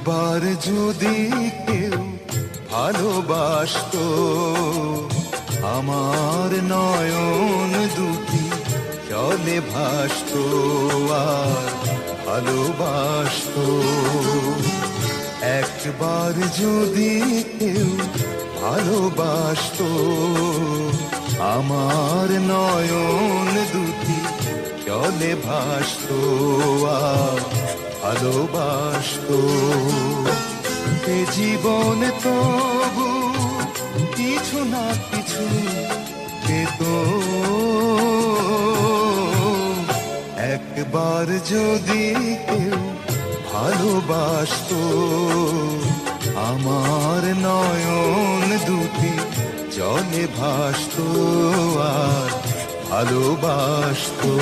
একবার যদি কেউ ভালোবাসতো, আমার নয়ন দুটি জলে ভাসতো আর ভালোবাসতো। একবার যদি কেউ ভালোবাসতো, আমার নয়ন দুটি জলে ভাসতো আর ভালোবাসতো। এ জীবনে তবু কিছু না কিছু পেত, একবার যদি কেউ ভালোবাসতো, আমার নয়ন দুটি জলে ভাসতো আর ভালোবাসতো।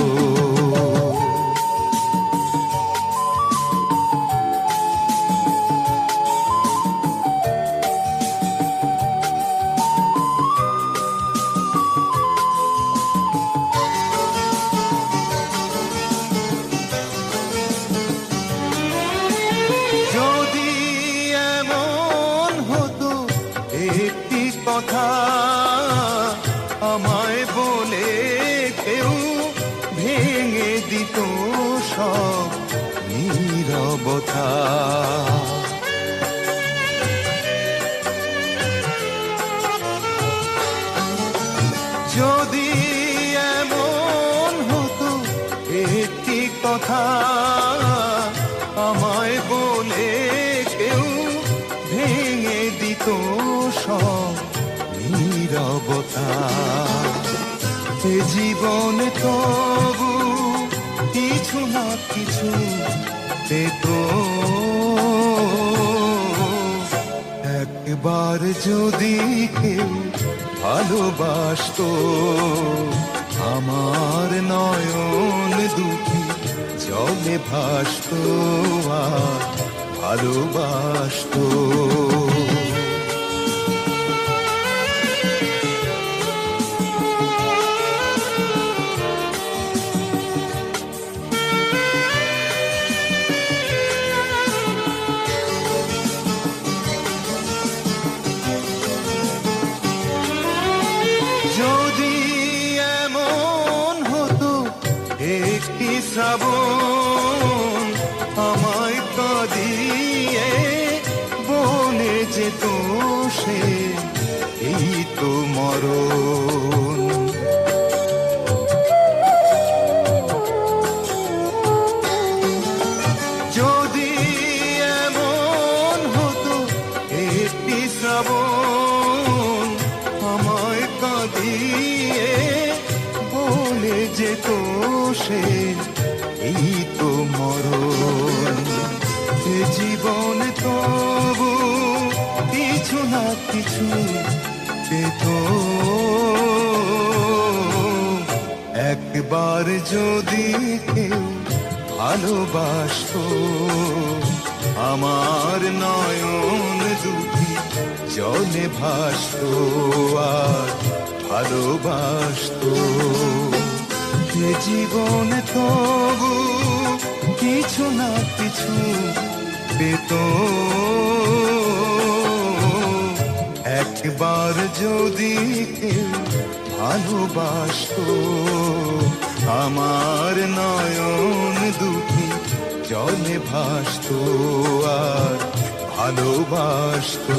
একটি কথা আমায় বলে কেউ ভেঙে দিত সব নীরবতা, যদি এমন হতো একটি কথা আমায় বলে কেউ ভেঙে দিত সব নীরবতা, এ জীবনে তবু কিছু না কিছু পেত, একবার যদি কেউ ভালোবাসতো, আমার নয়ন দুটি জলে ভাসতো আর ভালোবাসতো। যদি এমন হতো একটি শ্রাবণ আমায় কাঁদিয়ে বলে যেত সে এই তো মরণ, যদি এমন হতো একটি শ্রাবণ আমায় কাঁদিয়ে বলে যেত সে এই তো মরণ, এ জীবনে তবু কিছু না কিছু পেত, একবার যদি কেউ ভালোবাসতো, আমার নয়ন দুটি জলে ভাসতো আর ভালোবাসতো। এ জীবনে তবু কিছু না কিছু পেত, একবার যদি কেউ ভালোবাসতো, আমার নয়ন দুটি জলে ভাসতো আর ভালোবাসতো।